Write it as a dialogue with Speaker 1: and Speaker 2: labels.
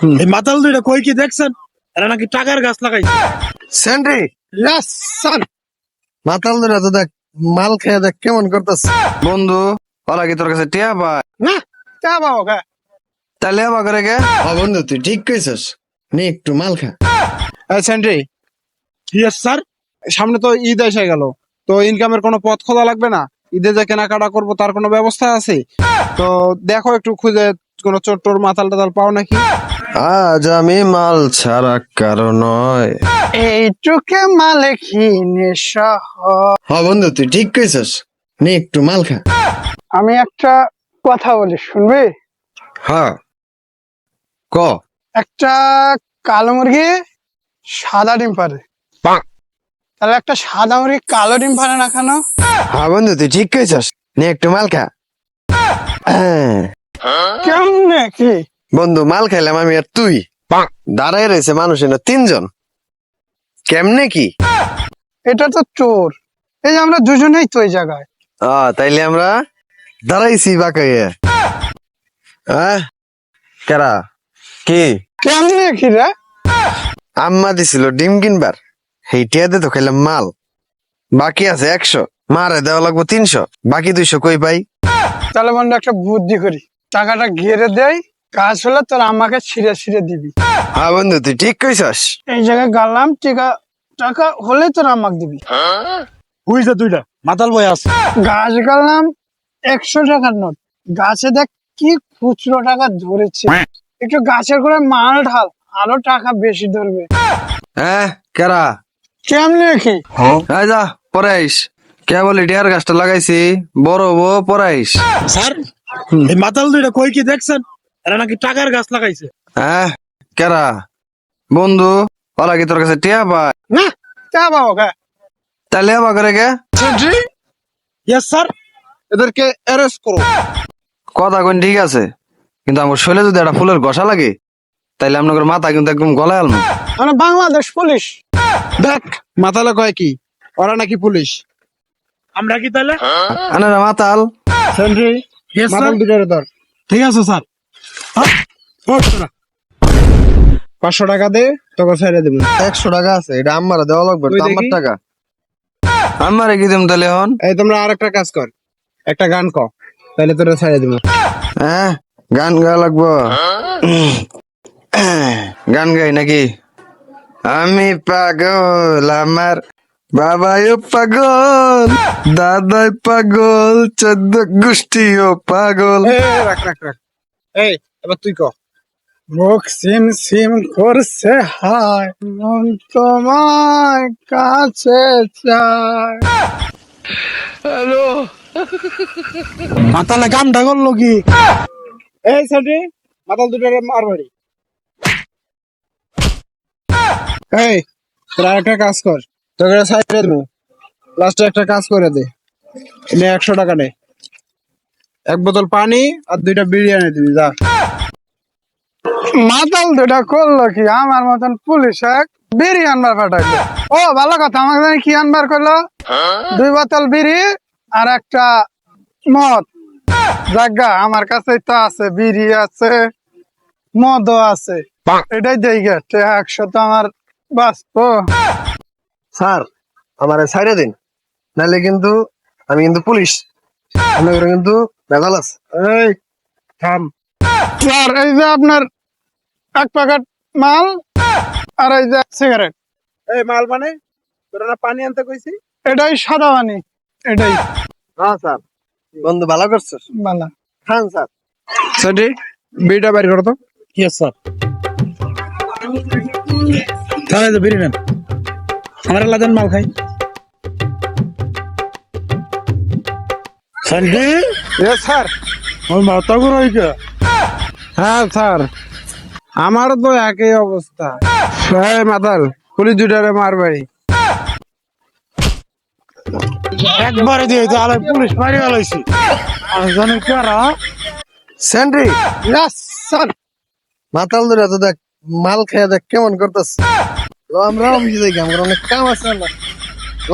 Speaker 1: এই মাতাল দুইটা কই কি দেখছেন? এরা নাকি টাকার গাছ লাগাইছে।
Speaker 2: Sentry
Speaker 1: yes sir.
Speaker 2: মাতাল ধরে তো দেখ, মাল খেয়ে দেখ কেমন করতেছ।
Speaker 3: বন্ধু ওরা কি তোর কাছে টিয়া পায়?
Speaker 1: না চা বাবা খা।
Speaker 3: তাহলে আবার করে গে।
Speaker 2: ও বন্ধু তুই ঠিক কইছস, নে একটু মাল খা।
Speaker 4: Sentry,
Speaker 1: yes sir.
Speaker 4: সামনে তো ঈদ এসে গেল, তো ইনকামের কোনো পথ খোলা লাগবে না? ঈদে যে কেনাকাটা করবো তার কোনো ব্যবস্থা আছে? তো দেখো একটু খুঁজে কোনো চোর মাতাল টাতাল পাও নাকি?
Speaker 3: আজ আমি মাল ছাড়া কারো নয়।
Speaker 4: এইটুকে মালে কিনে
Speaker 2: হ বন্ধু তুই ঠিক কইছস, নে একটু মাল খা।
Speaker 4: আমি একটা কথা বলি, শুনবি?
Speaker 3: হ্যাঁ ক।
Speaker 4: একটা কালো মুরগি সাদা ডিম পারে, তাহলে একটা সাদা মুরগি কালো ডিম পারে না কেন?
Speaker 2: হ্যাঁ বন্ধু তুই ঠিক কইছস, নে একটু মাল খা। হ্যাঁ,
Speaker 4: কেমনে কি?
Speaker 2: বন্ধু মাল খাইলাম আমি আর তুই, দাঁড়াই রয়েছে মানুষ না তিনজন। কেমনে কি?
Speaker 4: এটা তো চোর। এই যে আমরা দুজনেই তো এই জায়গায়।
Speaker 2: তাইলে আমরা দাঁড়াইছি বাঁকাইয়া। কেরা কি?
Speaker 4: কেমনে কি রে?
Speaker 2: আম্মা দিছিল ডিম কিনবার, সেইটিয়াতে তো খাইলাম মাল। বাকি আছে 100, মারে দেওয়া লাগবো 300, বাকি 200 কই পাই?
Speaker 4: তাহলে বন্ধু একটা বুদ্ধি করি, টাকাটা ঘিরে দেই, কাজ হলে তোর আমাকে ছিঁড়ে ছিঁড়ে দিবি।
Speaker 2: হ্যাঁ বন্ধু তুই ঠিক কইছস।
Speaker 4: এই জায়গায় গালাম, টাকা টাকা হলে তোর আমাকে দিবি।
Speaker 1: বুঝছে দুইটা মাতাল বই আছে।
Speaker 4: গাছ গালাম 100 টাকার নোট, গাছে দেখ কি খুচরো টাকা ধরেছে। একটু গাছের করে মাল ঢাল, আরো টাকা বেশি ধরবে।
Speaker 3: কেরা?
Speaker 4: কেমনে কি?
Speaker 3: এই যা পরে আইস। কে বলি টিয়ার গাছটা লাগাইছি, বড় বউ পরে আইস।
Speaker 1: স্যার এই মাতাল দুইটা কই কি দেখছেন? এরা নাকি টাকার গাছ লাগাইছে।
Speaker 3: কেরা? বন্ধু ওরা কি তোর কাছে টিয়া পায়?
Speaker 4: না চা বাবা খা।
Speaker 3: তাহলে আবার করে গে।
Speaker 1: Yes sir.
Speaker 4: এদেরকে অ্যারেস্ট করো।
Speaker 3: কথা কোন ঠিক আছে, কিন্তু আমার শরীরে যদি একটা ফুলের ঘষা লাগে তাইলে আপনার মাথা কিন্তু একদম গলায় আলমু।
Speaker 4: আমরা বাংলাদেশ পুলিশ। দেখ মাতালে কয় কি, ওরা নাকি পুলিশ।
Speaker 1: আমরা কি তাহলে?
Speaker 3: আনারা মাতাল।
Speaker 4: Sentry,
Speaker 1: yes sir.
Speaker 4: মাতাল দুটোরে ধর।
Speaker 1: ঠিক আছে স্যার।
Speaker 4: 500 টাকা দে, তোকে ছেড়ে দেবো।
Speaker 2: 100 টাকা আছে, এটা আম্মারা দেওয়া লাগবে,
Speaker 4: তুই
Speaker 2: এটা আমার
Speaker 4: দেখি।
Speaker 2: টাকা।
Speaker 3: আমারে কি দিম তাহলে হন?
Speaker 4: এই তোমরা আরেকটা কাজ কর, একটা গান ক, তাহলে তোরা ছেড়ে দেবো।
Speaker 3: গান গা লাগবো? গান গাই নাকি? আমি পাগল, আমার বাবাও পাগল, দাদাই পাগল, 14 গোষ্ঠীও পাগল।
Speaker 4: রাখ রাখ রাখ। এই এবার তুই ক। মুখ সিম সিম করছে হায়, মন তোমায় কাছে চায়।
Speaker 1: মাতালে কামটা করলো কি?
Speaker 4: এই সেন্ট্রি, মাতাল দুটোরে মারবাড়ি। এই তোরা একটা কাজ কর, তোকে সাইডে দেবো, লাস্টে একটা কাজ করে দে। নে 100 টাকা নে, 1 বোতল পানি আর 2টা বিরিয়ানি দিবি, যা। মাতাল দুটা করলো কি? আমার মতন পুলিশ এক বিড়ি আনবার পাঠাইলো। ও ভালো কথা, আমাকে জানি কি আনবার করলো? 2 বোতল বিড়ি আর একটা মদ। জাগা আমার কাছে তো আছে, বিড়ি আছে, মদও আছে, এটাই দেই গে। 100 তো আমার বাঁচবো।
Speaker 2: স্যার আমারে ছাইড়ে দিন, নাহলে কিন্তু আমি কিন্তু পুলিশ, আমি কিন্তু বেজাল আছে।
Speaker 4: এই থাম স্যার, এই যে আপনার 1 প্যাকেট মাল আর এই যে সিগারেট।
Speaker 1: এই মাল মানে তোরা না পানি আনতে কইছি?
Speaker 4: এটাই সাদা পানি, এটাই
Speaker 2: হ্যাঁ স্যার, বন্ধু ভালো করছিস।
Speaker 4: বালা।
Speaker 2: খান স্যার।
Speaker 4: সেটি বিড়িটা বের করো তো।
Speaker 1: Yes sir. তাহলে তো বেরিয়ে নেন, আমার লাদেন মাল খাই। Sunday
Speaker 4: sir.
Speaker 1: ওই মাথা ঘুরাই কে?
Speaker 4: হ্যাঁ স্যার, আমারও তো একই অবস্থা। এই মাতাল পুলিশ দুটারে মারবাই।
Speaker 1: একবারে দিয়ে তাহলে পুলিশ মারি গেলাইছি। আর জানি কারা?
Speaker 2: Sentry
Speaker 4: yes sir.
Speaker 2: মাতাল ধরে তো দেখ, মাল খেয়ে দেখ কেমন করতেছ। আমরাও বুঝে দেখি, আমার অনেক কাম আছে না। ল